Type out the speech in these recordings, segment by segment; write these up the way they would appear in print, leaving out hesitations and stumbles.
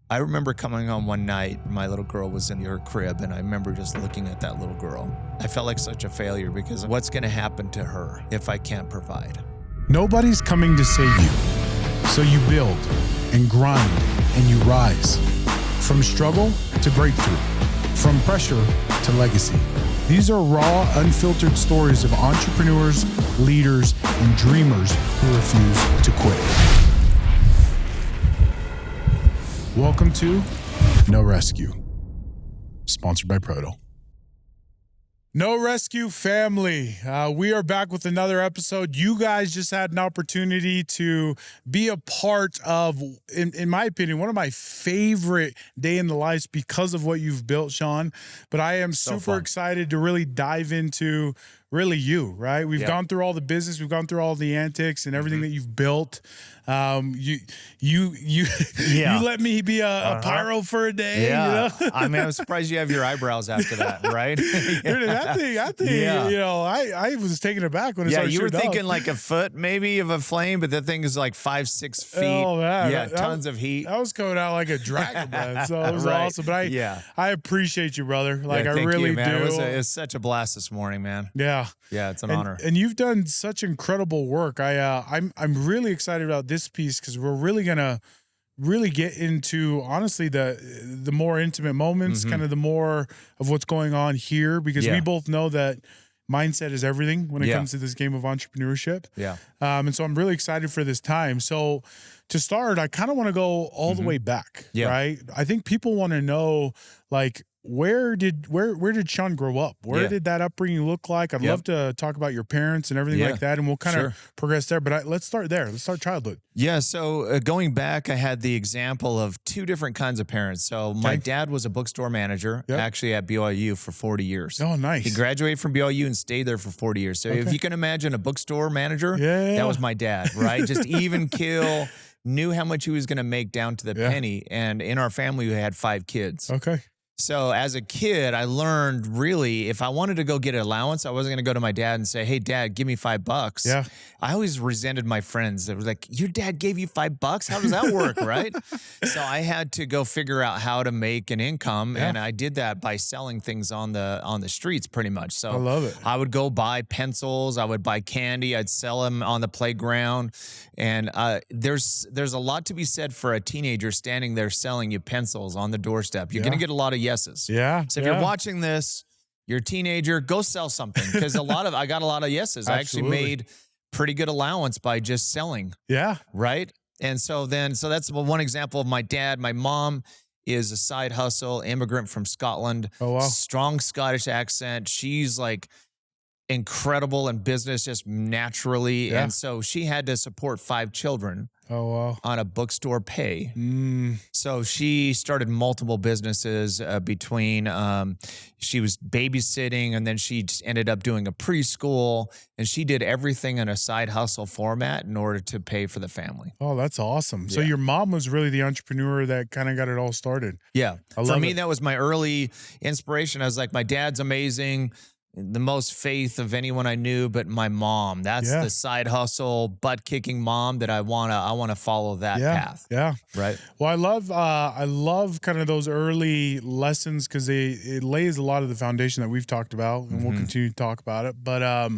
I remember coming home one night, my little girl was in her crib, and I remember just looking at that little girl. I felt like such a failure because what's going to happen to her if I can't provide? Nobody's coming to save you. So you build and grind and you rise. From struggle to breakthrough. From pressure to legacy. These are raw, unfiltered stories of entrepreneurs, leaders, and dreamers who refuse to quit. Welcome to No Rescue, sponsored by Proto. No Rescue family. We are back with another episode. You guys just had an opportunity to be a part of, in my opinion, one of my favorite day in the lives because of what you've built, Shawn. But I am super excited to really dive into really you, right? We've gone through all the business, we've gone through all the antics and everything that you've built. You let me be a pyro for a day. Yeah. You know? I mean, I'm surprised you have your eyebrows after that, right? Dude, that thing, you know, I was taken aback when it started you were shooting thinking up. like a foot maybe of a flame, but the thing is like 5-6 feet. Oh, man. Yeah, tons of heat. That was coming out like a dragon, man. So it was Right. awesome. But I appreciate you, brother. Like, I thank really you, man. do. It was such a blast this morning, man. Yeah. Yeah, it's an honor. And you've done such incredible work. I'm really excited about this piece because we're really gonna get into honestly the more intimate moments, kind of the more of what's going on here, because we both know that mindset is everything when it comes to this game of entrepreneurship. Yeah. And so I'm really excited for this time. So to start, I kind of want to go all the way back. Yeah. Right. I think people want to know, like, where did Shawn grow up? Where did that upbringing look like? I'd love to talk about your parents and everything like that, and we'll kind of progress there. But let's start there. Let's start childhood. Yeah, so going back, I had the example of two different kinds of parents. So my dad was a bookstore manager, actually at BYU for 40 years. Oh, nice. He graduated from BYU and stayed there for 40 years. So if you can imagine a bookstore manager, that was my dad, right? Just even kill, knew how much he was going to make down to the penny. And in our family, we had 5 kids. Okay. So as a kid, I learned really, if I wanted to go get an allowance, I wasn't going to go to my dad and say, hey, Dad, give me $5. Yeah. I always resented my friends. That was like, your dad gave you $5? How does that work, right? So I had to go figure out how to make an income, and I did that by selling things on the streets pretty much. So I love it. I would go buy pencils, I would buy candy, I'd sell them on the playground. And there's a lot to be said for a teenager standing there selling you pencils on the doorstep. You're going to get a lot of yeses. Yeah. So if you're watching this, you're a teenager, go sell something, because I got a lot of yeses. I actually made pretty good allowance by just selling. Yeah. Right. And so that's one example of my dad. My mom is a side hustle immigrant from Scotland. Oh, wow. Strong Scottish accent. She's like incredible in business just naturally. And so she had to support 5 children. Oh, wow. On a bookstore pay. So she started multiple businesses between, she was babysitting, and then she just ended up doing a preschool, and she did everything in a side hustle format in order to pay for the family. Oh, that's awesome. So your mom was really the entrepreneur that kind of got it all started. Yeah. For me, that was my early inspiration. I was like, my dad's amazing. The most faith of anyone I knew, but my mom. That's the side hustle, butt-kicking mom that I wanna follow that path. Yeah, right. Well, I love kind of those early lessons because it lays a lot of the foundation that we've talked about, and we'll continue to talk about it. But I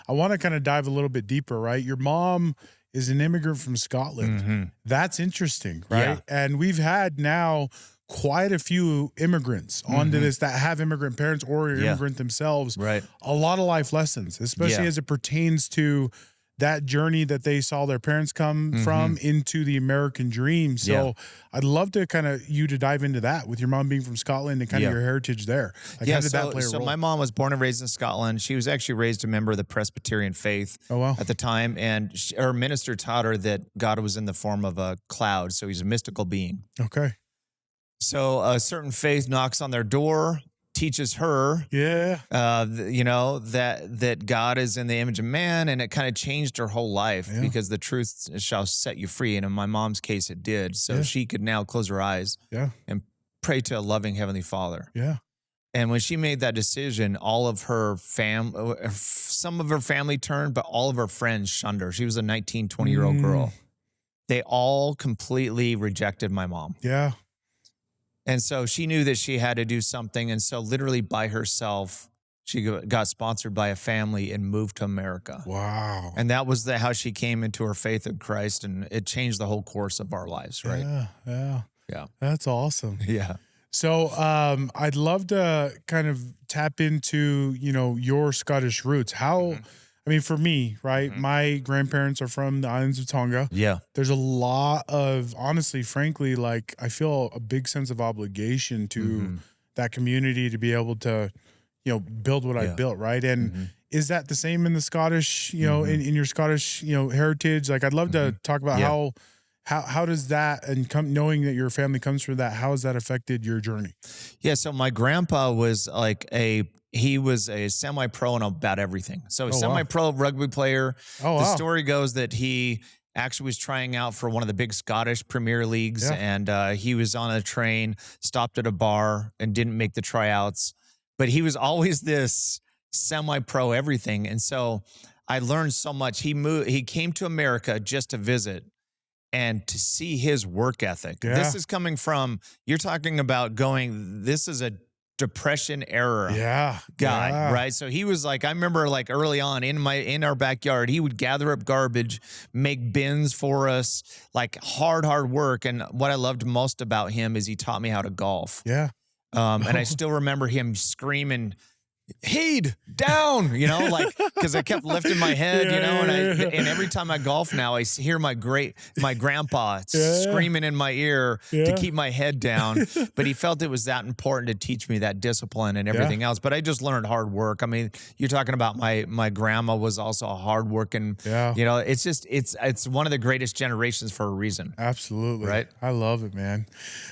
want to kind of dive a little bit deeper. Right, your mom is an immigrant from Scotland. That's interesting, right? Yeah. And we've had now quite a few immigrants onto this that have immigrant parents or immigrant themselves. Right. A lot of life lessons, especially as it pertains to that journey that they saw their parents come from into the American dream. So I'd love to kind of you to dive into that with your mom being from Scotland and kind of your heritage there. Like, how did that play a role? So my mom was born and raised in Scotland. She was actually raised a member of the Presbyterian faith at the time. And her minister taught her that God was in the form of a cloud. So he's a mystical being. Okay. So a certain faith knocks on their door, teaches her, that God is in the image of man, and it kind of changed her whole life because the truth shall set you free. And in my mom's case, it did. So she could now close her eyes and pray to a loving Heavenly Father. Yeah. And when she made that decision, all of her some of her family turned, but all of her friends shunned her. She was a 19, 20-year-old girl. They all completely rejected my mom. Yeah. And so she knew that she had to do something. And so literally by herself, she got sponsored by a family and moved to America. Wow. And that was how she came into her faith in Christ, and it changed the whole course of our lives, right? Yeah. That's awesome. Yeah. So I'd love to kind of tap into, your Scottish roots. How, I mean, for me, right, my grandparents are from the islands of Tonga. Yeah. There's a lot of, honestly, frankly, like I feel a big sense of obligation to that community to be able to, build what I built, right? And is that the same in the Scottish, in your Scottish, heritage? Like, I'd love to talk about how does that, and knowing that your family comes from that, how has that affected your journey? Yeah. So my grandpa was like he was a semi-pro in about everything. So a semi-pro rugby player. The story goes that he actually was trying out for one of the big Scottish Premier Leagues, and he was on a train, stopped at a bar, and didn't make the tryouts. But he was always this semi-pro everything. And so I learned so much. He came to America just to visit and to see his work ethic. Yeah. This is coming from, you're talking about this is a Depression era guy, right? So he was like, I remember like early on in our backyard, he would gather up garbage, make bins for us, like hard work. And what I loved most about him is he taught me how to golf. Yeah. And I still remember him screaming, "Heed down," like, because I kept lifting my head, and every time I golf now, I hear my grandpa screaming in my ear to keep my head down. But he felt it was that important to teach me that discipline and everything else. But I just learned hard work. I mean, you're talking about my grandma was also a hardworking. It's just it's one of the greatest generations for a reason. Absolutely, right? I love it, man.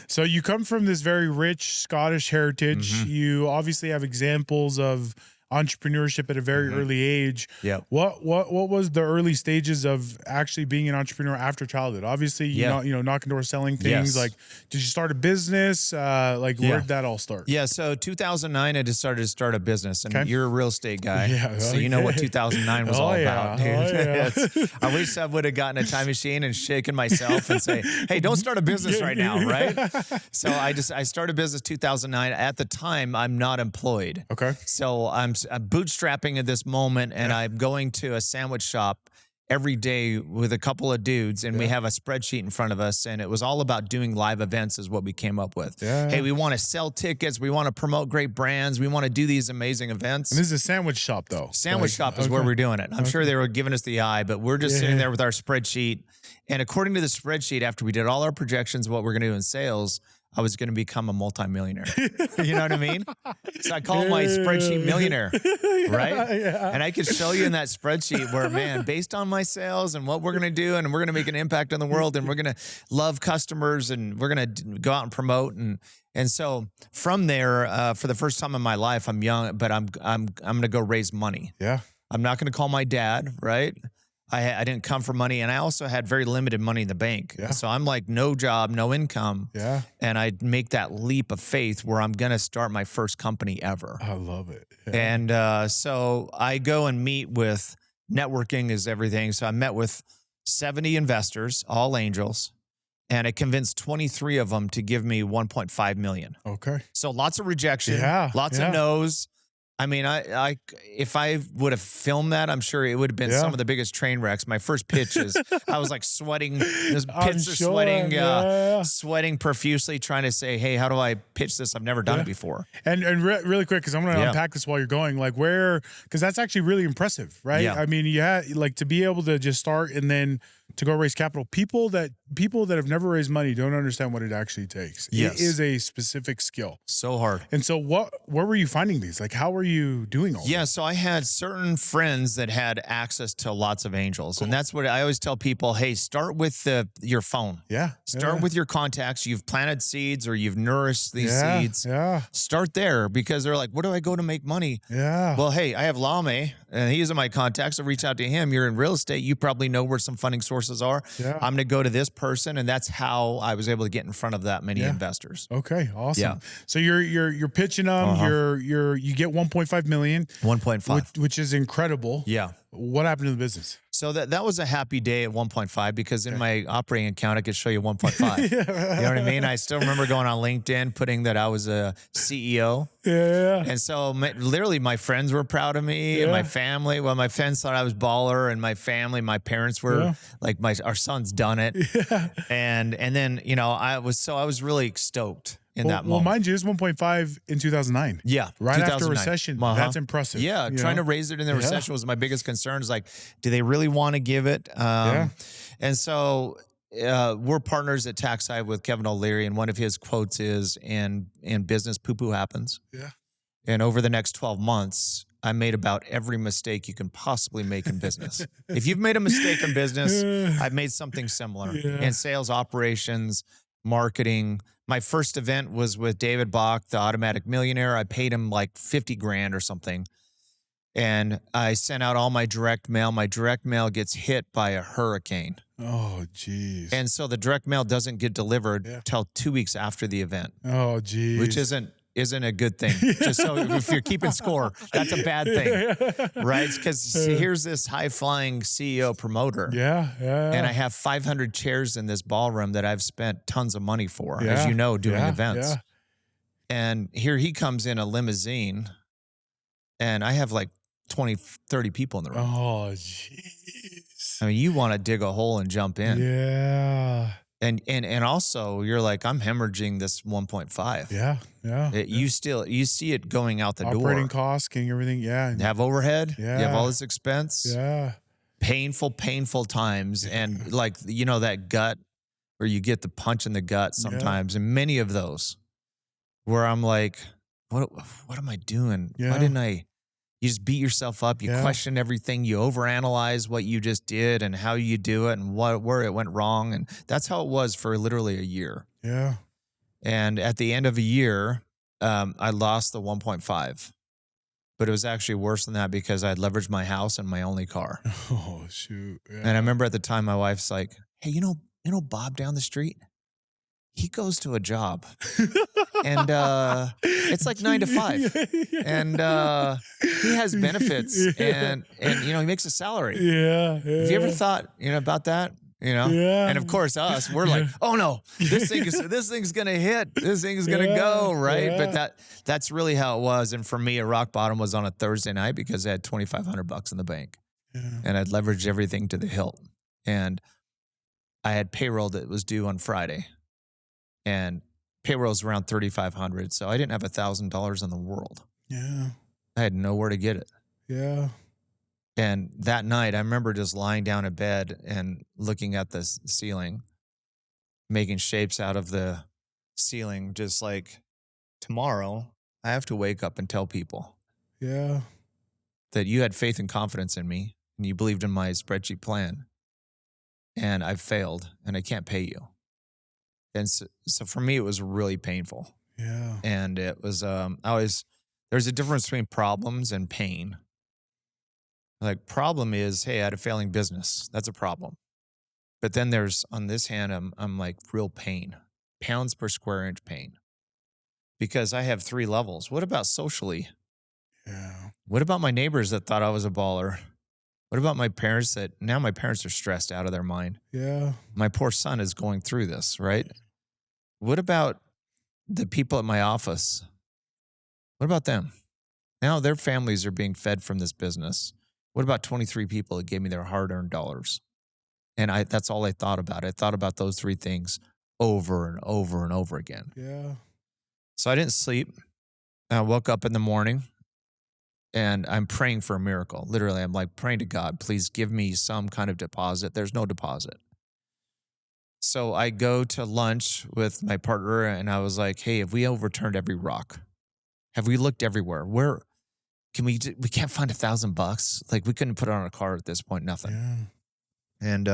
So you come from this very rich Scottish heritage. You obviously have examples of entrepreneurship at a very early age. Yeah. What was the early stages of actually being an entrepreneur after childhood? Obviously, knocking doors, selling things. Like, did you start a business? Where did that all start? Yeah. So 2009, I decided to start a business, and you're a real estate guy, so you know what 2009 was all about, dude. I wish I would have gotten a time machine and shaken myself and say, "Hey, don't start a business right now," right? So I started a business 2009. At the time, I'm not employed. Okay. So I'm bootstrapping at this moment, and I'm going to a sandwich shop every day with a couple of dudes, and we have a spreadsheet in front of us, and it was all about doing live events is what we came up with. Hey, we want to sell tickets. We want to promote great brands. We want to do these amazing events. And this is a sandwich shop, though. Sandwich shop is where we're doing it. I'm sure they were giving us the eye, but we're just sitting there with our spreadsheet. And according to the spreadsheet, after we did all our projections of what we're going to do in sales, I was going to become a multimillionaire. You know what I mean? So I call my spreadsheet millionaire, right? Yeah. And I could show you in that spreadsheet where, man, based on my sales and what we're going to do, and we're going to make an impact on the world, and we're going to love customers, and we're going to go out and promote. And so from there, for the first time in my life, I'm young, but I'm going to go raise money. Yeah. I'm not going to call my dad, right? I didn't come for money, and I also had very limited money in the bank. Yeah. So I'm like, no job, no income. Yeah. And I'd make that leap of faith where I'm going to start my first company ever. I love it. Yeah. And so I go and meet with, networking is everything. So I met with 70 investors, all angels, and I convinced 23 of them to give me 1.5 million. Okay. So lots of rejection, lots of no's. I mean, if I would have filmed that, I'm sure it would have been some of the biggest train wrecks. My first pitch is, I was like sweating, those pits are sweating, sweating profusely, trying to say, hey, how do I pitch this? I've never done it before. And really quick, because I'm going to unpack this while you're going, like because that's actually really impressive, right? Yeah. I mean, like to be able to just start and then to go raise capital. People that have never raised money don't understand what it actually takes. Yes. It is a specific skill. So hard. And so where were you finding these? Like, how were you doing all this? this? So I had certain friends that had access to lots of angels. Cool. And that's what I always tell people, hey, start with your phone. Yeah. Start with your contacts. You've planted seeds or you've nourished these seeds. Yeah. Start there, because they're like, where do I go to make money? Yeah. Well, hey, I have Lame, and he's in my contacts. So reach out to him. You're in real estate. You probably know where some funding sources are. Yeah. I'm going to go to this person. And that's how I was able to get in front of that many investors. Okay. Awesome. Yeah. So you're pitching them, you get 1.5 million. 1.5. Which is incredible. Yeah. What happened to the business? So that was a happy day at 1.5 because in my operating account, I could show you 1.5. You know what I mean? I still remember going on LinkedIn, putting that I was a CEO. Yeah. And so literally my friends were proud of me and my family. Well, my friends thought I was baller, and my family, my parents were like, our son's done it. And then, you know, I was really stoked in that moment. Well, mind you, it's 1.5 in 2009. Yeah. Right after recession. That's impressive. Yeah. Trying to raise it in the recession was my biggest concern. Is like, do they really want to give it? And so we're partners at TaxSide with Kevin O'Leary, and one of his quotes is, in business, poo-poo happens. Yeah. And over the next 12 months, I made about every mistake you can possibly make in business. If you've made a mistake in business, I've made something similar in sales, operations, marketing. My first event was with David Bach, the automatic millionaire. I paid him like 50 grand or something. And I sent out all my direct mail. My direct mail gets hit by a hurricane. Oh, geez. And so the direct mail doesn't get delivered till 2 weeks after the event. Oh, geez. Which isn't a good thing. Just so if you're keeping score, that's a bad thing, right? Because here's this high-flying CEO promoter. And I have 500 chairs in this ballroom that I've spent tons of money for, as you know, doing events. And here he comes in a limousine, and I have like 20, 30 people in the room. Oh, jeez. I mean, you want to dig a hole and jump in. Yeah. And also you're like, I'm hemorrhaging this 1.5. You see it going out the door. Operating costs, getting everything. Yeah. You have overhead. You have all this expense. Painful times. And like, you know, that gut where you get the punch in the gut sometimes. And many of those where I'm like, what am I doing? Why didn't you just beat yourself up. You question everything. You overanalyze what you just did and how you do it and where it went wrong. And that's how it was for literally a year. Yeah. And at the end of a year, I lost the 1.5. But it was actually worse than that because I had leveraged my house and my only car. Oh, shoot. Yeah. And I remember at the time my wife's like, hey, you know Bob down the street? He goes to a job and it's like 9 to 5 and he has benefits and you know, he makes a salary. Have you ever thought, you know, about that? You know? And of course we're like, oh no, this thing's going to hit. This thing is going to go, right? But that's really how it was. And for me, a rock bottom was on a Thursday night because I had $2,500 in the bank and I'd leveraged everything to the hilt. And I had payroll that was due on Friday. And payroll's around $3,500, so I didn't have $1,000 in the world. I had nowhere to get it. And that night, I remember just lying down in bed and looking at the ceiling, making shapes out of the ceiling, just like, tomorrow, I have to wake up and tell people that you had faith and confidence in me, and you believed in my spreadsheet plan, and I've failed, and I can't pay you. And so for me, it was really painful. And it was, there's a difference between problems and pain. Like, problem is, hey, I had a failing business. That's a problem. But then there's, on this hand, I'm like real pain, pounds per square inch pain. Because I have 3 levels. What about socially? What about my neighbors that thought I was a baller? What about my parents now my parents are stressed out of their mind? My poor son is going through this, right? What about the people at my office? What about them? Now their families are being fed from this business. What about 23 people that gave me their hard-earned dollars? And that's all I thought about. I thought about those 3 things over and over and over again. So I didn't sleep. I woke up in the morning. And I'm praying for a miracle. Literally, I'm like praying to God, please give me some kind of deposit. There's no deposit. So I go to lunch with my partner and I was like, hey, have we overturned every rock? Have we looked everywhere? Where can we can't find $1,000. Like, we couldn't put it on a card at this point, nothing. And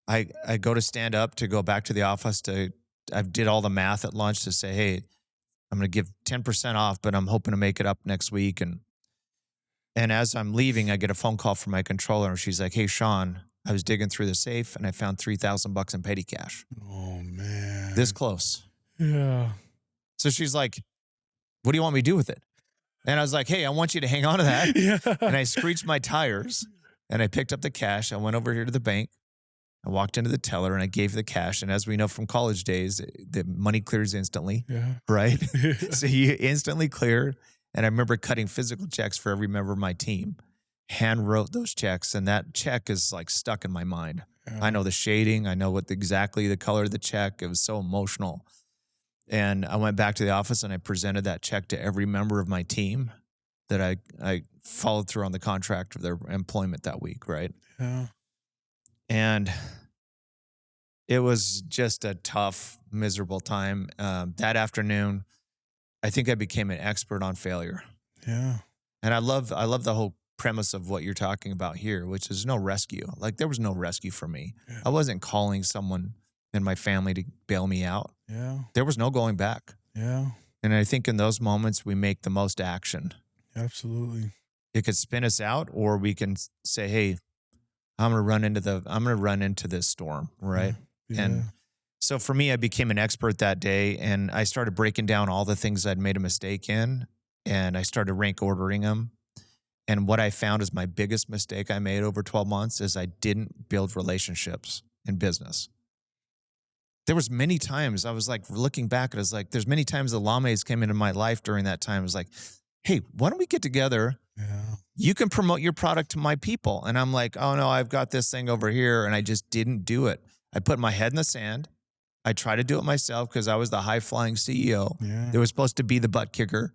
I go to stand up to go back to the office I did all the math at lunch to say, hey, I'm going to give 10% off, but I'm hoping to make it up next week. And as I'm leaving, I get a phone call from my controller, and she's like, hey, Shaun, I was digging through the safe, and I found $3,000 in petty cash. Oh, man. This close. So she's like, what do you want me to do with it? And I was like, hey, I want you to hang on to that. And I screeched my tires, And I picked up the cash. I went over here to the bank. I walked into the teller and I gave the cash. And as we know from college days, the money clears instantly, right? So you instantly clear. And I remember cutting physical checks for every member of my team, hand wrote those checks. And that check is like stuck in my mind. I know the shading. I know exactly the color of the check. It was so emotional. And I went back to the office and I presented that check to every member of my team that I followed through on the contract of their employment that week, right? Yeah. And it was just a tough, miserable time. That afternoon, I think I became an expert on failure. Yeah. And I love the whole premise of what you're talking about here, which is no rescue. Like there was no rescue for me. Yeah. I wasn't calling someone in my family to bail me out. Yeah. There was no going back. Yeah. And I think in those moments, we make the most action. Absolutely. It could spin us out, or we can say, hey, I'm going to run into this storm, right? Yeah. And so for me, I became an expert that day, and I started breaking down all the things I'd made a mistake in, and I started rank ordering them. And what I found is my biggest mistake I made over 12 months is I didn't build relationships in business. There was many times I was like looking back, I was like, there's many times the lames came into my life during that time. I was like, hey, why don't we get together? Yeah. You can promote your product to my people. And I'm like, oh no, I've got this thing over here. And I just didn't do it. I put my head in the sand. I tried to do it myself because I was the high flying CEO. Yeah. That was supposed to be the butt kicker.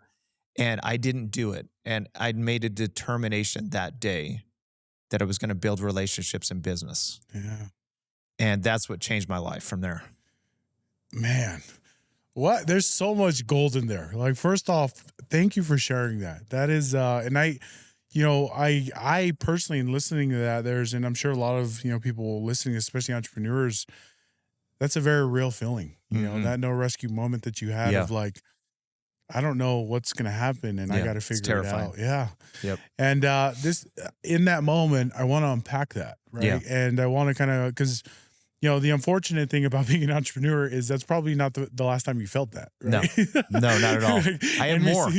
And I didn't do it. And I'd made a determination that day that I was going to build relationships in business. Yeah. And that's what changed my life from there. Man, what? There's so much gold in there. Like, first off, thank you for sharing that. That is, and I personally, in listening to that, and I'm sure a lot of, people listening, especially entrepreneurs, that's a very real feeling, that no rescue moment that you had of like, I don't know what's going to happen and I got to figure it out. Yeah. Yep. And in that moment, I want to unpack that. Right. Yeah. And I want to kind of, because the unfortunate thing about being an entrepreneur is that's probably not the last time you felt that. Right? No, not at all. I have more.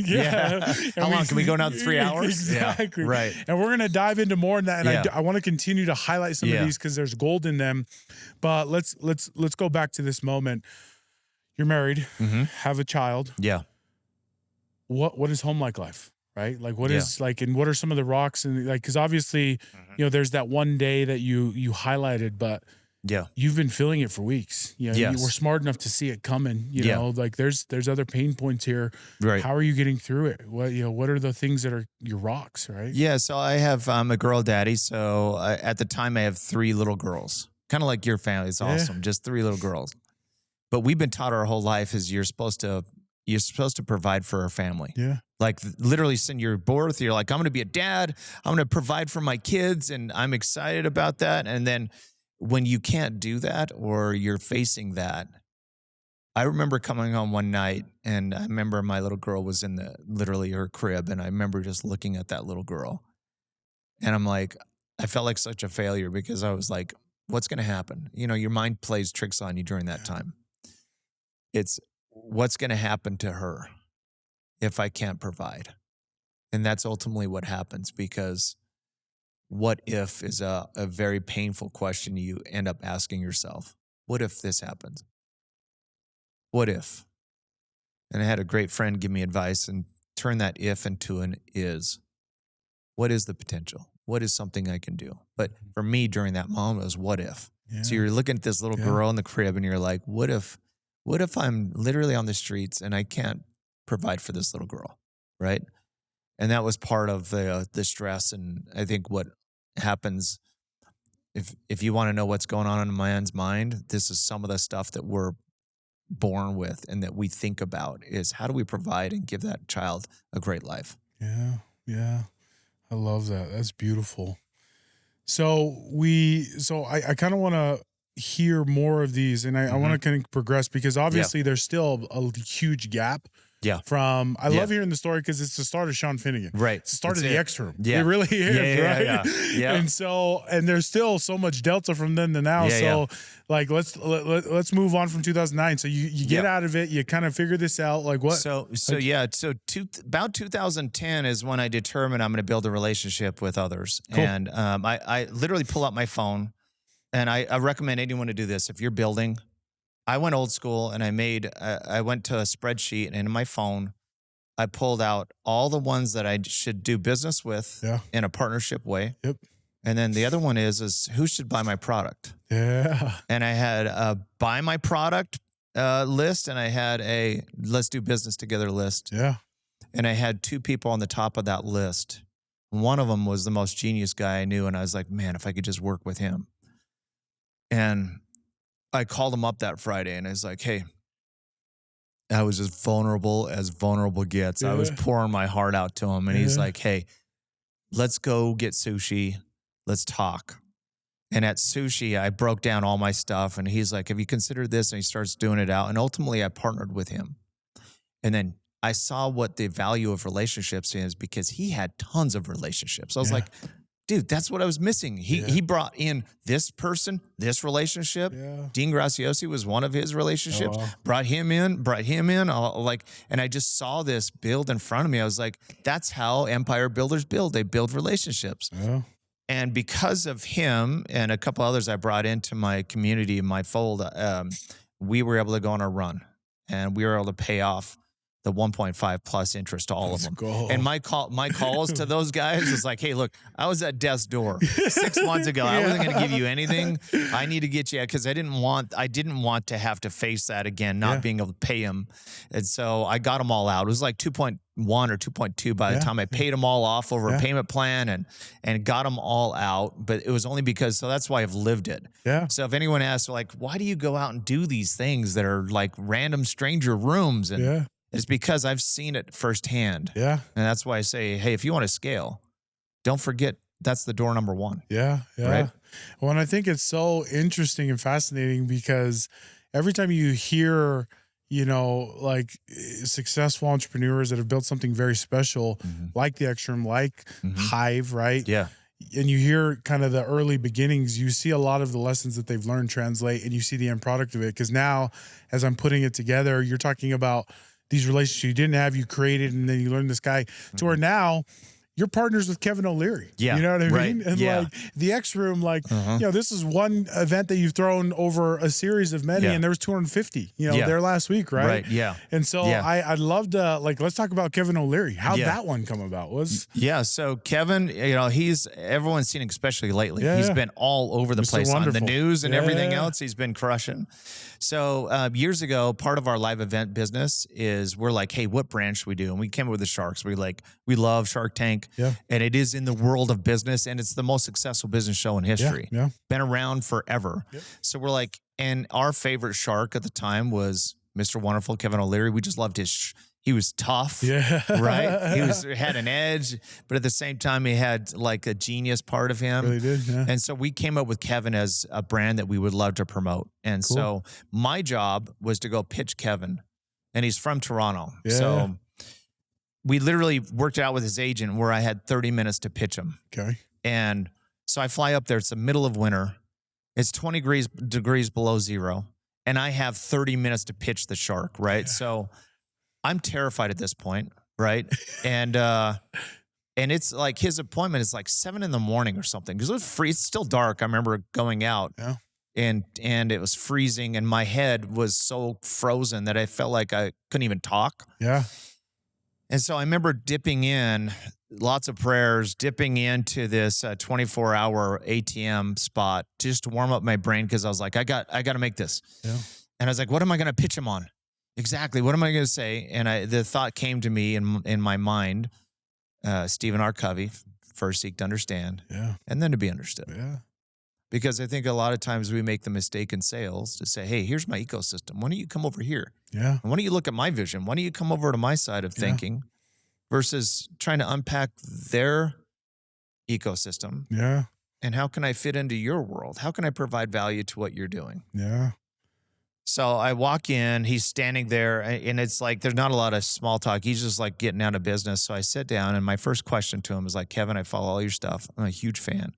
How long? Can we go now to 3 hours? Exactly. Yeah, right. And we're going to dive into more in that. And I want to continue to highlight some of these because there's gold in them. But let's go back to this moment. You're married, have a child. Yeah. What is home life? Right? Like what is like, and what are some of the rocks and like, cause obviously, there's that one day that you highlighted, but you've been feeling it for weeks. You were smart enough to see it coming, like there's other pain points here. Right. How are you getting through it? What are the things that are your rocks, right? Yeah. So I have, I'm a girl daddy. So at the time I have 3 little girls, kind of like your family. It's awesome. Just 3 little girls. But we've been taught our whole life is you're supposed to provide for our family. Yeah. Like literally since you're birth, you're like, I'm going to be a dad. I'm going to provide for my kids. And I'm excited about that. And then when you can't do that or you're facing that, I remember coming home one night and I remember my little girl was in literally her crib. And I remember just looking at that little girl and I'm like, I felt like such a failure because I was like, what's going to happen? Your mind plays tricks on you during that time. It's what's going to happen to her if I can't provide. And that's ultimately what happens because what if is a very painful question you end up asking yourself. What if this happens? What if? And I had a great friend give me advice and turn that if into an is. What is the potential? What is something I can do? But for me during that moment, it was what if? Yeah. So you're looking at this little girl in the crib and you're like, what if I'm literally on the streets and I can't provide for this little girl, right? And that was part of the stress. And I think what happens, if you want to know what's going on in a man's mind, this is some of the stuff that we're born with and that we think about is how do we provide and give that child a great life? Yeah, yeah. I love that. That's beautiful. So I kind of want to hear more of these and I want to kind of progress because obviously there's still a huge gap Yeah. I love hearing the story because it's the start of Shawn Finnegan. Right. It's the start of the X Room. Yeah. It really is, right? Yeah. And there's still so much delta from then to now. Like, let's move on from 2009. So you get out of it, you kind of figure this out. Like what? About 2010 is when I determined I'm going to build a relationship with others. Cool. And I literally pull out my phone, and I recommend anyone to do this. If you're building, I went old school, and I went to a spreadsheet, and in my phone, I pulled out all the ones that I should do business with in a partnership way. Yep. And then the other one is who should buy my product. Yeah. And I had a buy my product list, and I had a let's do business together list. Yeah. And I had two people on the top of that list. One of them was the most genius guy I knew, and I was like, man, if I could just work with him. And I called him up that Friday, and I was like, hey, I was as vulnerable gets. I was pouring my heart out to him, and he's like, hey, let's go get sushi. Let's talk. And at sushi, I broke down all my stuff, and he's like, have you considered this? And he starts doing it out. And ultimately, I partnered with him. And then I saw what the value of relationships is, because he had tons of relationships. I was like, dude, that's what I was missing. He brought in this person, this relationship. Yeah. Dean Graciosi was one of his relationships. Oh, wow. Brought him in. And I just saw this build in front of me. I was like, that's how empire builders build. They build relationships. Yeah. And because of him and a couple others I brought into my community, my fold, we were able to go on a run, and we were able to pay off the 1.5 plus interest to all of them. Go. And my calls to those guys was like, hey, look, I was at death's door 6 months ago. I wasn't going to give you anything. I need to get you, because I didn't want to have to face that again, not being able to pay him. And so I got them all out. It was like 2.1 or 2.2 by the time I paid them all off over a payment plan and got them all out. But it was only because, so that's why I've lived it. Yeah. So if anyone asks, like, why do you go out and do these things that are like random stranger rooms? And it's because I've seen it firsthand. Yeah. And that's why I say, hey, if you want to scale, don't forget that's the door number one. Yeah. Yeah. Right. Well, and I think it's so interesting and fascinating, because every time you hear, like successful entrepreneurs that have built something very special, like the X Room, like Hive, right? Yeah. And you hear kind of the early beginnings, you see a lot of the lessons that they've learned translate, and you see the end product of it. Because now, as I'm putting it together, you're talking about these relationships you didn't have, you created, and then you learned this guy to where now you're partners with Kevin O'Leary. Yeah. You know what I mean? And like the X Room, like, this is one event that you've thrown over a series of many, and there was 250, there last week, right? Right. Yeah. And so I'd love to, like, let's talk about Kevin O'Leary. How'd that one come about? So Kevin, everyone's seen, especially lately, he's been all over the place on the news and everything else. He's been crushing. So years ago, part of our live event business is we're like, hey, what brand should we do? And we came up with the Sharks. We love Shark Tank. Yeah. And it is in the world of business, and it's the most successful business show in history. Yeah. Been around forever. Yep. So we're like, and our favorite shark at the time was Mr. Wonderful, Kevin O'Leary. We just loved he was tough. Yeah. Right? He had an edge, but at the same time, he had like a genius part of him. Really did, yeah. And so we came up with Kevin as a brand that we would love to promote. And so my job was to go pitch Kevin, and he's from Toronto. Yeah. So we literally worked it out with his agent where I had 30 minutes to pitch him. Okay. And so I fly up there. It's the middle of winter. It's 20 degrees below zero. And I have 30 minutes to pitch the shark, right? Yeah. So I'm terrified at this point, right? And it's like his appointment is like 7 in the morning or something, because it was free. It's still dark. I remember going out and it was freezing, and my head was so frozen that I felt like I couldn't even talk. Yeah. And so I remember dipping in, lots of prayers, dipping into this 24-hour ATM spot just to warm up my brain, because I was like, I got to make this. Yeah. And I was like, what am I going to pitch him on? Exactly. What am I going to say? And the thought came to me in my mind, Stephen R. Covey, first seek to understand, and then to be understood. Yeah. Because I think a lot of times we make the mistake in sales to say, hey, here's my ecosystem. Why don't you come over here? Yeah. And why don't you look at my vision? Why don't you come over to my side of thinking, versus trying to unpack their ecosystem? Yeah. And how can I fit into your world? How can I provide value to what you're doing? Yeah. So I walk in, he's standing there, and it's like there's not a lot of small talk. He's just like getting out of business. So I sit down, and my first question to him is like, Kevin, I follow all your stuff. I'm a huge fan.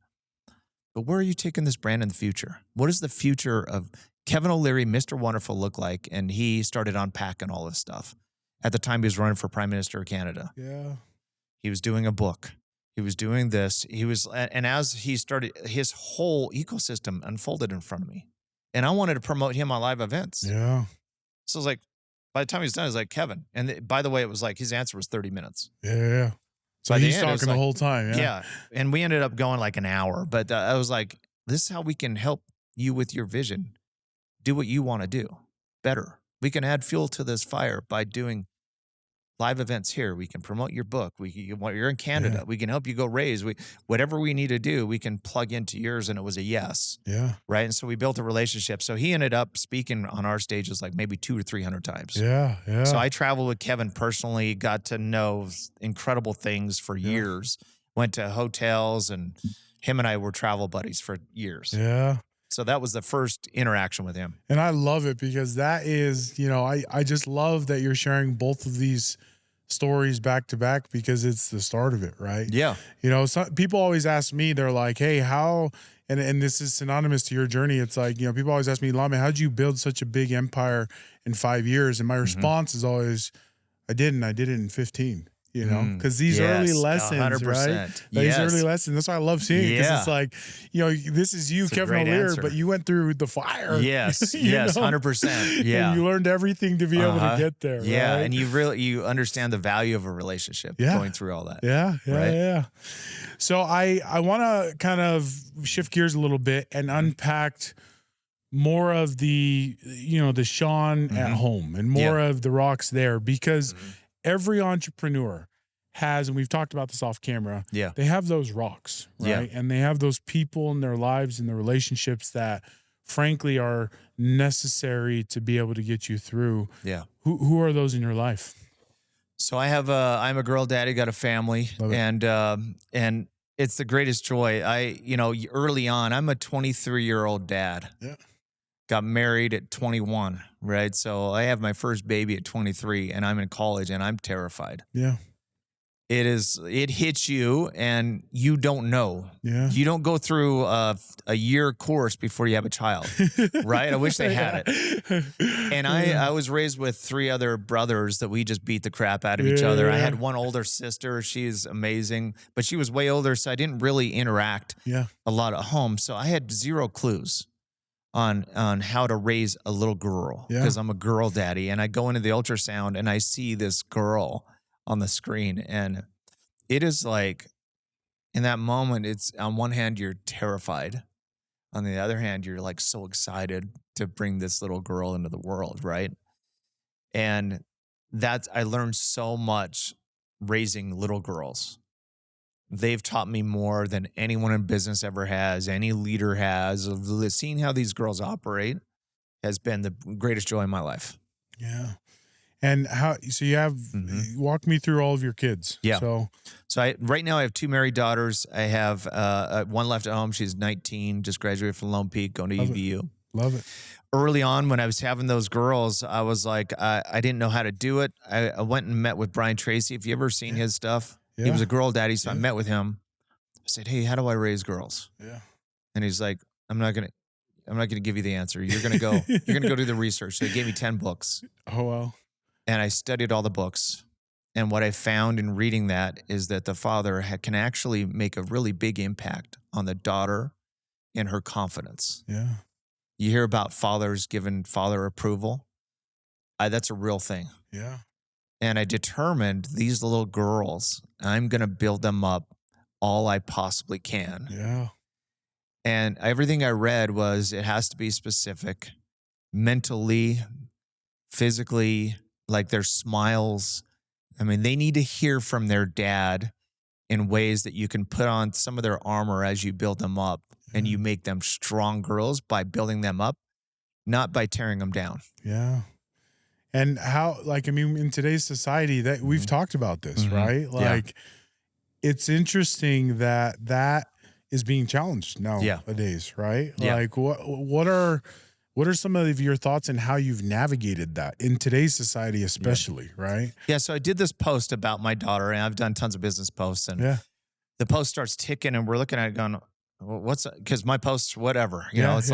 But where are you taking this brand in the future? What does the future of Kevin O'Leary, Mr. Wonderful, look like? And he started unpacking all this stuff. At the time, he was running for Prime Minister of Canada. Yeah. He was doing a book. He was doing this. And as he started, his whole ecosystem unfolded in front of me. And I wanted to promote him on live events. Yeah. So I was like, by the time he's done, I was like, Kevin. And by the way, it was like his answer was 30 minutes. Yeah. So he's talking the whole time. Yeah. And we ended up going like an hour. But I was like, this is how we can help you with your vision. Do what you want to do better. We can add fuel to this fire by doing live events here. We can promote your book. You're in Canada. Yeah. We can help you go raise. Whatever we need to do, we can plug into yours. And it was a yes. Yeah. Right. And so we built a relationship. So he ended up speaking on our stages like maybe 200 or 300 times. Yeah. Yeah. So I traveled with Kevin personally, got to know incredible things for years, went to hotels, and him and I were travel buddies for years. Yeah. So that was the first interaction with him. And I love it because that is, I just love that you're sharing both of these stories back to back because it's the start of it, right? Yeah. Some people always ask me, they're like, hey, how, and this is synonymous to your journey. It's like, people always ask me, Lame, how'd you build such a big empire in 5 years? And my response is always, I did it in 15. Because these early lessons, 100%. Right? These early lessons. That's why I love seeing it. Because it's like, this is you, Kevin O'Leary, but you went through the fire. Yes, yes, 100%. Yeah. And you learned everything to be able to get there. Yeah. Right? And you understand the value of a relationship going through all that. Yeah. Yeah. Right? Yeah. So I want to kind of shift gears a little bit and unpack more of the, the Shawn at home and more of the rocks there because every entrepreneur has, and we've talked about this off camera, they have those rocks, right? Yeah. And they have those people in their lives and the relationships that frankly are necessary to be able to get you through. Yeah. Who are those in your life? So I'm a girl daddy, got a family, and it's the greatest joy. Early on, I'm a 23-year-old dad. Yeah. Got married at 21, right? So I have my first baby at 23 and I'm in college and I'm terrified. Yeah. It hits you and you don't know. Yeah. You don't go through a year course before you have a child, right? I wish they had it. And I was raised with 3 other brothers that we just beat the crap out of each other. I had one older sister. She's amazing, but she was way older. So I didn't really interact a lot at home. So I had 0 clues on how to raise a little girl because I'm a girl daddy. And I go into the ultrasound and I see this girl on the screen. And it is like, in that moment, it's on one hand, you're terrified. On the other hand, you're like so excited to bring this little girl into the world, right? And I learned so much raising little girls. They've taught me more than anyone in business ever has, any leader has. Seeing how these girls operate has been the greatest joy in my life. Yeah. And so you have, walk me through all of your kids. Yeah. So right now I have 2 married daughters. I have one left at home. She's 19, just graduated from Lone Peak, going to EVU. Love it. Early on when I was having those girls, I was like, I didn't know how to do it. I went and met with Brian Tracy. If you ever seen his stuff, he was a girl daddy. So I met with him. I said, hey, how do I raise girls? Yeah. And he's like, I'm not going to give you the answer. You're going to go do the research. So he gave me 10 books. Oh, wow. And I studied all the books. And what I found in reading that is that the father can actually make a really big impact on the daughter and her confidence. Yeah. You hear about fathers giving father approval. That's a real thing. Yeah. And I determined these little girls, I'm going to build them up all I possibly can. Yeah. And everything I read was it has to be specific, mentally, physically, like their smiles. I mean, they need to hear from their dad in ways that you can put on some of their armor as you build them up and you make them strong girls by building them up, not by tearing them down. Yeah. And how, in today's society that we've talked about this, right? Like it's interesting that is being challenged nowadays, right? Yeah. Like what are What are some of your thoughts on how you've navigated that in today's society, especially, right? Yeah. So I did this post about my daughter, and I've done tons of business posts, and the post starts ticking, and we're looking at it going, well, what's, because my posts, whatever, you know, it's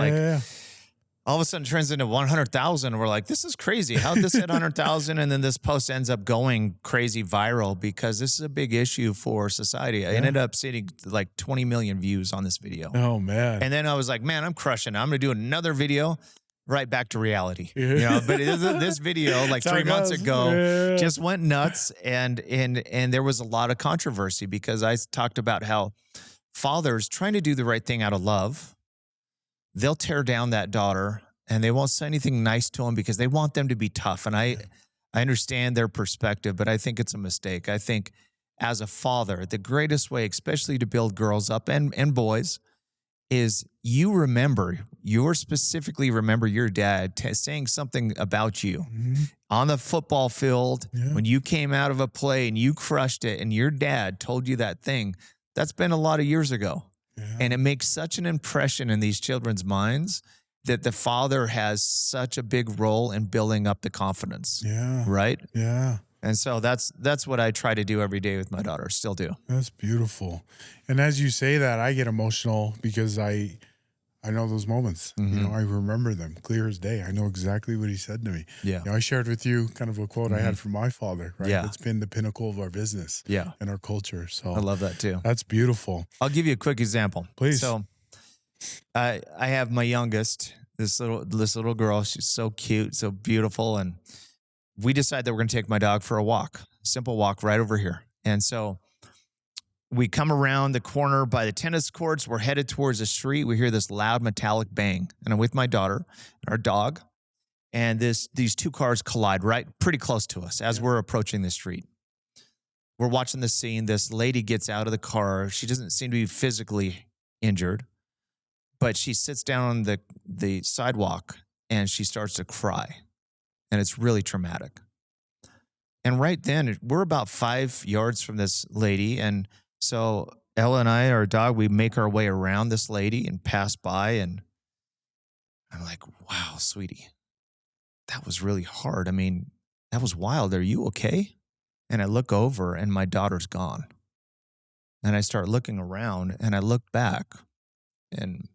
all of a sudden it turns into 100,000. We're like, this is crazy. How'd this hit 100,000? And then this post ends up going crazy viral because this is a big issue for society. I ended up seeing like 20 million views on this video. Oh, man. And then I was like, man, I'm crushing it. I'm going to do another video. Right back to reality, you know. But this video, like 3 months ago, just went nuts, and there was a lot of controversy because I talked about how fathers trying to do the right thing out of love, they'll tear down that daughter and they won't say anything nice to them because they want them to be tough. And I understand their perspective, but I think it's a mistake. I think as a father, the greatest way, especially to build girls up and boys, is you specifically remember your dad saying something about you on the football field when you came out of a play and you crushed it and your dad told you that thing. That's been a lot of years ago. And it makes such an impression in these children's minds that the father has such a big role in building up the confidence. Right? Yeah. And so that's what I try to do every day with my daughter, still do. That's beautiful. And as you say that, I get emotional because I know those moments. You know, I remember them clear as day. I know exactly what he said to me. You know, I shared with you kind of a quote I had from my father, right? It's been the pinnacle of our business and our culture. So I love that too. That's beautiful. I'll give you a quick example. Please. So I have my youngest, this little girl. She's so cute, so beautiful. And we decided that we're going to take my dog for a walk, simple walk right over here. And so we come around the corner by the tennis courts. We're headed towards the street. We hear this loud metallic bang. And I'm with my daughter, our dog, and these two cars collide right pretty close to us as we're approaching the street. We're watching the scene. This lady gets out of the car. She doesn't seem to be physically injured, but she sits down on the sidewalk and she starts to cry. And it's really traumatic. And right then, we're about 5 yards from this lady. And so Ella and I, our dog, we make our way around this lady and pass by. And I'm like, wow, sweetie, that was really hard. I mean, that was wild. Are you okay? And I look over and my daughter's gone. And I start looking around and I look back and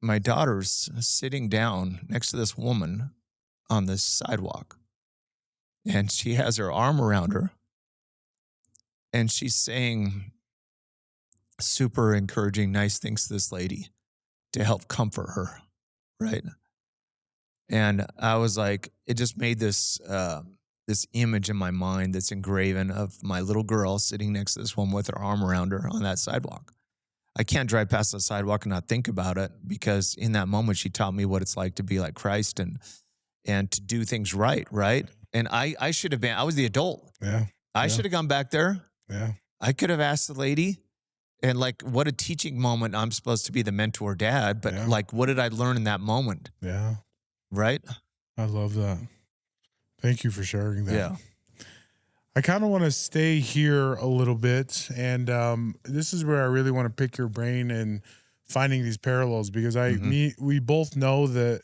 my daughter's sitting down next to this woman on this sidewalk. And she has her arm around her. And she's saying super encouraging, nice things to this lady to help comfort her, right? And I was like, it just made this image in my mind that's engraven of my little girl sitting next to this woman with her arm around her on that sidewalk. I can't drive past the sidewalk and not think about it because in that moment, she taught me what it's like to be like Christ and to do things right, right? And I should have been, I was the adult. I should have gone back there. I could have asked the lady and like, what a teaching moment. I'm supposed to be the mentor dad, but like, what did I learn in that moment? Right? I love that. Thank you for sharing that. I kind of want to stay here a little bit, and this is where I really want to pick your brain and finding these parallels because we both know that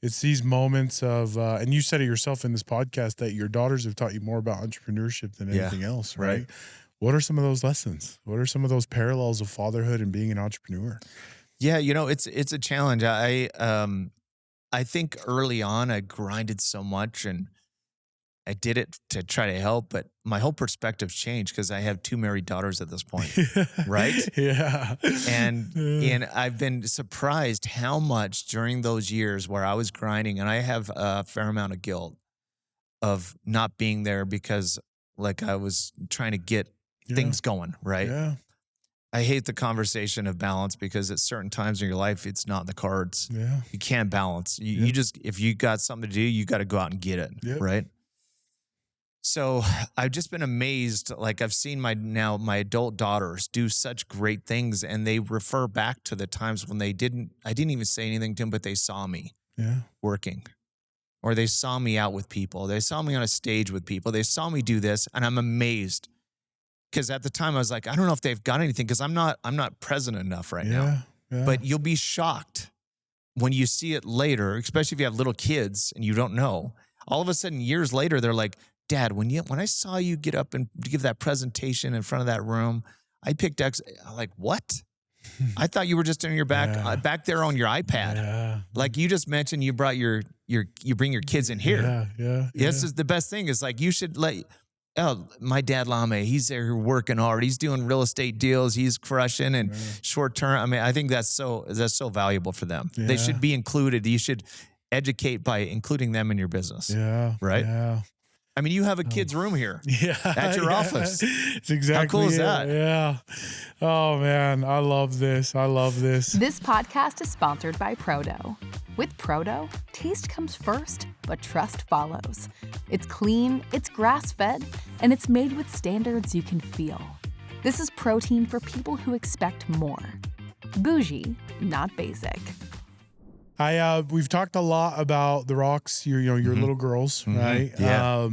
it's these moments of, and you said it yourself in this podcast that your daughters have taught you more about entrepreneurship than anything else, right? What are some of those lessons? What are some of those parallels of fatherhood and being an entrepreneur? Yeah, you know, it's a challenge. I think early on I grinded so much and I did it to try to help, but my whole perspective changed because I have 2 married daughters at this point, right? And I've been surprised how much during those years where I was grinding, and I have a fair amount of guilt of not being there because like I was trying to get things going, right? I hate the conversation of balance because at certain times in your life, it's not in the cards. You can't balance. You just, if you got something to do, you got to go out and get it, right? So I've just been amazed. Like I've seen my adult daughters do such great things, and they refer back to the times when I didn't even say anything to them, but they saw me working, or they saw me out with people. They saw me on a stage with people. They saw me do this, and I'm amazed because at the time I was like, I don't know if they've got anything because I'm not present enough right now. But you'll be shocked when you see it later, especially if you have little kids and you don't know, all of a sudden years later, they're like, Dad, when I saw you get up and give that presentation in front of that room, I picked X. I'm like, what? I thought you were just in your back there on your iPad. Yeah. Like you just mentioned, you brought you bring your kids in here. Yeah. This is the best thing is like, you should my dad Lame, he's there working hard. He's doing real estate deals. He's crushing and short term. I mean, I think that's so valuable for them. Yeah. They should be included. You should educate by including them in your business. Yeah. Right. Yeah. I mean, you have a kid's room here at your office. It's exactly how cool is that? Yeah. Oh, man. I love this. This podcast is sponsored by Prodo. With Prodo, taste comes first, but trust follows. It's clean, it's grass-fed, and it's made with standards you can feel. This is protein for people who expect more. Bougie, not basic. We've talked a lot about the Rocks, your little girls, right? Yeah.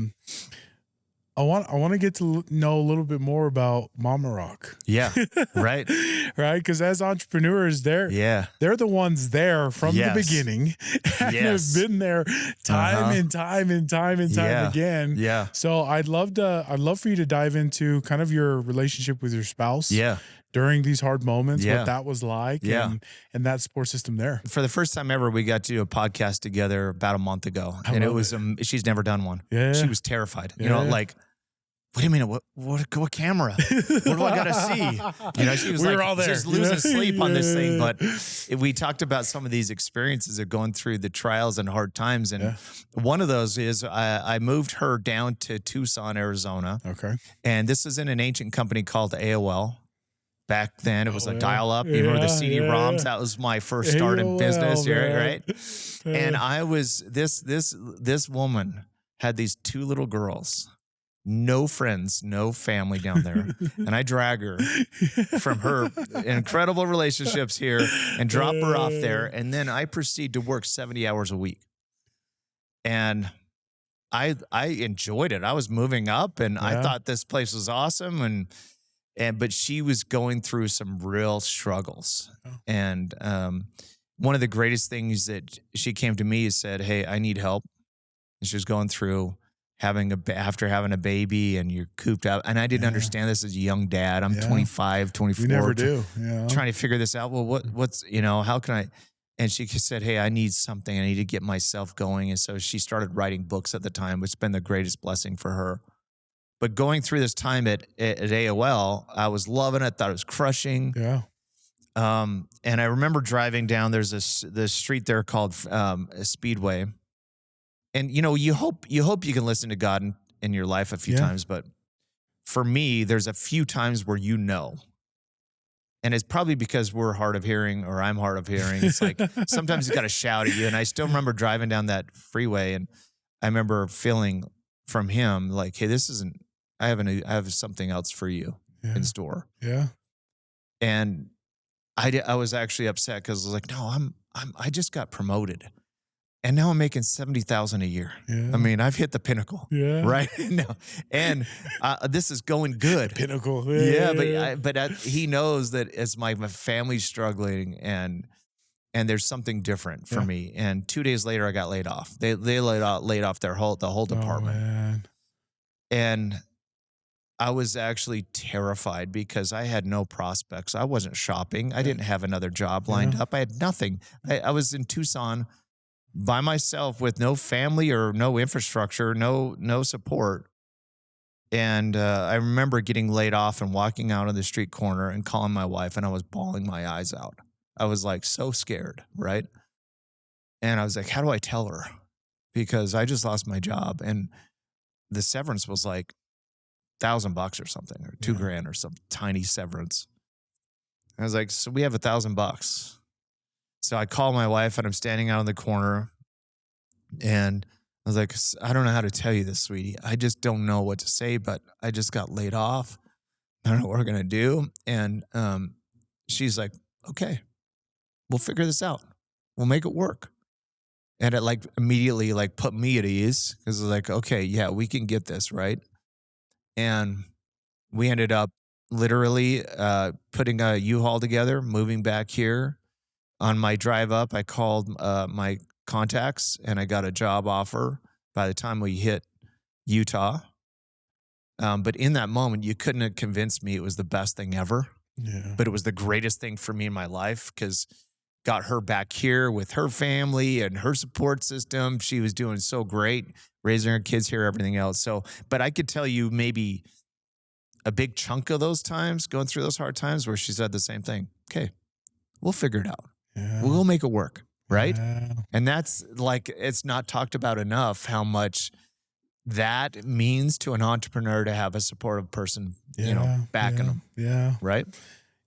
I want to get to know a little bit more about Mama Rock. Yeah. Right. Right. Because as entrepreneurs, they're the ones there from the beginning and have been there time and time again. Yeah. So I'd love for you to dive into kind of your relationship with your spouse. Yeah. During these hard moments, what that was like, and that support system there. For the first time ever, we got to do a podcast together about a month ago, and it was she's never done one. Yeah, she was terrified. You know, like, wait a minute, what camera? What do I got to see? You know, she was just losing sleep on this thing. But we talked about some of these experiences of going through the trials and hard times, and one of those is I moved her down to Tucson, Arizona. Okay, and this is in an ancient company called AOL. Back then, it was a dial-up. You remember the CD-ROMs? That was my first start in business, right? And I was this woman had these two little girls, no friends, no family down there, and I drag her from her incredible relationships here and drop her off there, and then I proceed to work 70 hours a week, and I enjoyed it. I was moving up, and I thought this place was awesome, but she was going through some real struggles. And one of the greatest things that she came to me and said, hey, I need help. And she was going through after having a baby, and you're cooped up. And I didn't understand this as a young dad. I'm 25, 24. You never do. Trying to figure this out. Well, what's, how can I? And she said, hey, I need something. I need to get myself going. And so she started writing books at the time, which has been the greatest blessing for her. But going through this time at AOL, I was loving it. Thought it was crushing. Yeah. And I remember driving down. There's this street there called Speedway, and you hope you can listen to God in your life a few times. But for me, there's a few times where and it's probably because we're hard of hearing, or I'm hard of hearing. It's like sometimes he's got to shout at you. And I still remember driving down that freeway, and I remember feeling from him like, hey, this isn't. I have something else for you in store. Yeah. And I was actually upset because I was like, no, I just got promoted, and now I'm making $70,000 a year. Yeah. I mean, I've hit the pinnacle. Yeah. Right now, and this is going good. The pinnacle. But he knows that as my family's struggling, and there's something different for me. And 2 days later, I got laid off. They laid off the whole department. Man. And I was actually terrified because I had no prospects. I wasn't shopping. I didn't have another job lined up. I had nothing. I was in Tucson by myself with no family or no infrastructure, no support. And I remember getting laid off and walking out on the street corner and calling my wife, and I was bawling my eyes out. I was like so scared, right? And I was like, how do I tell her? Because I just lost my job, and the severance was like $1,000 or something, or $2,000 or some tiny severance. I was like, so we have $1,000. So I called my wife, and I'm standing out in the corner, and I was like, I don't know how to tell you this, sweetie. I just don't know what to say, but I just got laid off. I don't know what we're going to do. And she's like, okay, we'll figure this out. We'll make it work. And it immediately put me at ease, because it was like, okay, yeah, we can get this, right? And we ended up literally putting a U-Haul together, moving back here. On my drive up, I called my contacts and I got a job offer by the time we hit Utah. But in that moment, you couldn't have convinced me it was the best thing ever. Yeah. But it was the greatest thing for me in my life because got her back here with her family and her support system. She was doing so great, raising her kids here, everything else. So, but I could tell you maybe a big chunk of those times, going through those hard times, where she said the same thing. Okay, we'll figure it out. Yeah. We'll make it work, right? Yeah. And that's like, it's not talked about enough how much that means to an entrepreneur to have a supportive person, backing them. Yeah. Right.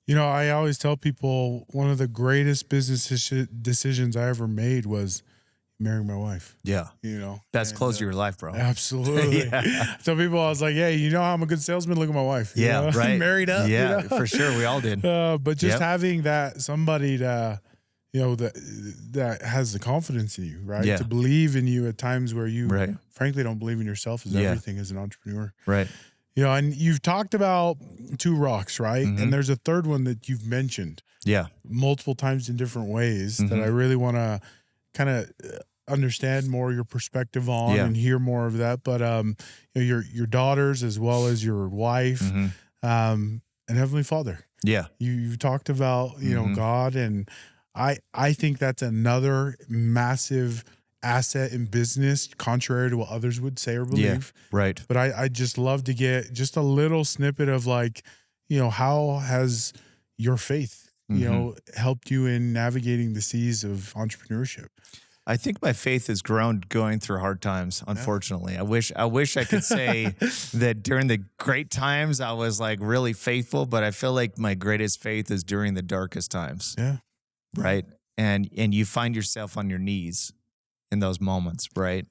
I always tell people one of the greatest business decisions I ever made was marrying my wife. Yeah. Best close of your life, bro. Absolutely. Yeah. Tell people, I was like, hey, I'm a good salesman. Look at my wife. Right. Married up. Yeah, for sure. We all did. But just having that somebody to, that has the confidence in you, right? Yeah. To believe in you at times where you frankly don't believe in yourself is everything as an entrepreneur. Right. And you've talked about 2 rocks, right? Mm-hmm. And there's a third one that you've mentioned multiple times in different ways that I really want to kind of understand more your perspective on and hear more of that. But your daughters as well as your wife and Heavenly Father. Yeah. You talked about, God, and I think that's another massive asset in business, contrary to what others would say or believe. Yeah, right. But I just love to get just a little snippet of how has your faith, helped you in navigating the seas of entrepreneurship? I think my faith has grown going through hard times, unfortunately. Yeah. I wish I could say that during the great times I was like really faithful, but I feel like my greatest faith is during the darkest times. Yeah. Right. And you find yourself on your knees in those moments, right?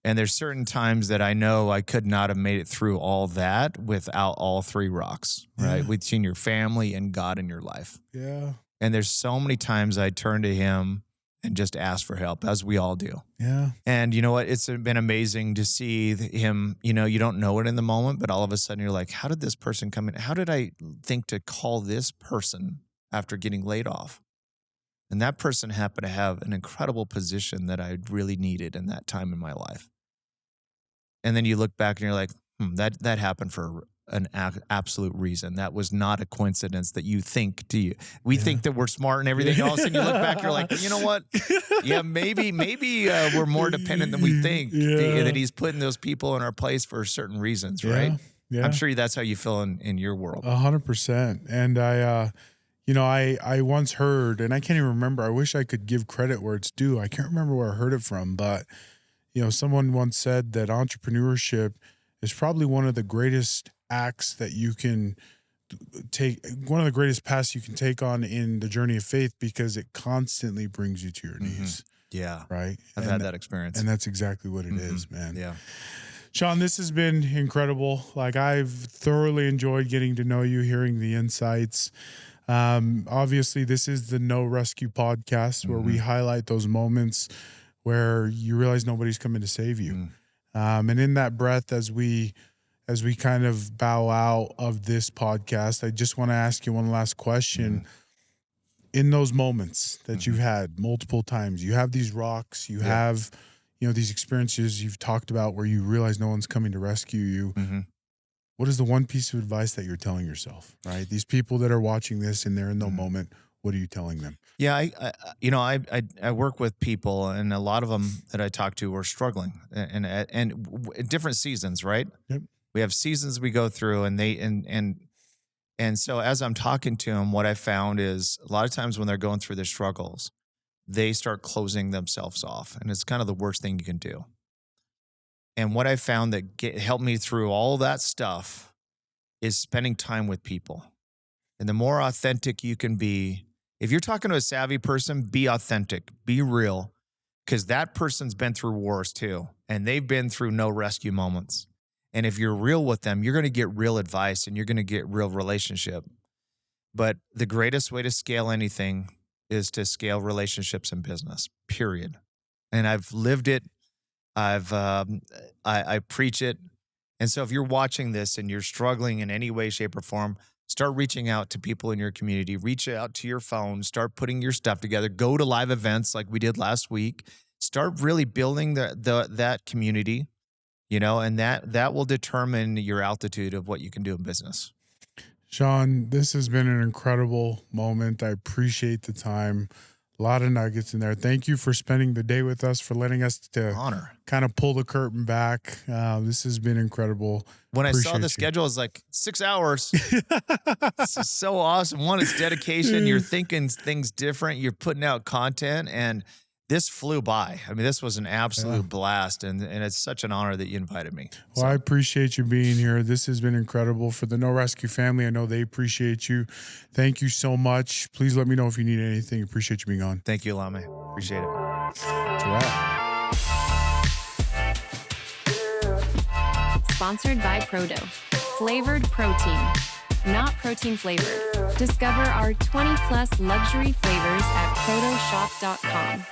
And there's certain times that I know I could not have made it through all that without all 3 rocks, right? Between your family and God in your life. Yeah. And there's so many times I turn to him and just ask for help, as we all do. Yeah. And you know what? It's been amazing to see him, you don't know it in the moment, but all of a sudden you're like, how did this person come in? How did I think to call this person after getting laid off? And that person happened to have an incredible position that I really needed in that time in my life. And then you look back and you're like, that happened for an absolute reason. That was not a coincidence that you think, do you? We think that we're smart and everything else. And you look back, you're like, you know what? Yeah, maybe we're more dependent than we think. That he's putting those people in our place for certain reasons, right? Yeah. I'm sure that's how you feel in your world. 100%. And I once heard, and I can't even remember, I wish I could give credit where it's due. I can't remember where I heard it from, but, someone once said that entrepreneurship is probably one of the greatest acts that you can take, one of the greatest paths you can take on in the journey of faith, because it constantly brings you to your knees. Yeah. Right. I've had that experience. And that's exactly what it is, man. Yeah. Shaun, this has been incredible. Like, I've thoroughly enjoyed getting to know you, hearing the insights. Obviously, this is the No Rescue podcast where we highlight those moments where you realize nobody's coming to save you. And in that breath, as we kind of bow out of this podcast, I just want to ask you one last question. In those moments that you've had multiple times, you have these rocks, you have, these experiences you've talked about where you realize no one's coming to rescue you. What is the one piece of advice that you're telling yourself, right? These people that are watching this and they're in no moment, what are you telling them? Yeah, I work with people, and a lot of them that I talk to are struggling, and different seasons, right? Yep. We have seasons we go through, and so as I'm talking to them, what I found is a lot of times when they're going through their struggles, they start closing themselves off, and it's kind of the worst thing you can do. And what I found that helped me through all that stuff is spending time with people. And the more authentic you can be, if you're talking to a savvy person, be authentic, be real, because that person's been through wars too, and they've been through no rescue moments. And if you're real with them, you're going to get real advice and you're going to get real relationship. But the greatest way to scale anything is to scale relationships in business, period. And I've lived it. I preach it. And so if you're watching this and you're struggling in any way, shape, or form, Start reaching out to people in your community. Reach out to your phone. Start putting your stuff together. Go to live events like we did last week. Start really building that community, and that will determine your altitude of what you can do in business. Shaun, this has been an incredible moment. I appreciate the time. A lot of nuggets in there. Thank you for spending the day with us, for letting us to kind of pull the curtain back. This has been incredible. When I saw the schedule, it was like 6 hours. This is so awesome. One, it's dedication. You're thinking things different. You're putting out content, and this flew by. I mean, this was an absolute blast, and it's such an honor that you invited me. Well, I appreciate you being here. This has been incredible. For the No Rescue family, I know they appreciate you. Thank you so much. Please let me know if you need anything. Appreciate you being on. Thank you, Lame. Appreciate it. That's a wrap. Sponsored by Prodo. Flavored protein, not protein flavored. Discover our 20+ luxury flavors at prodoshop.com.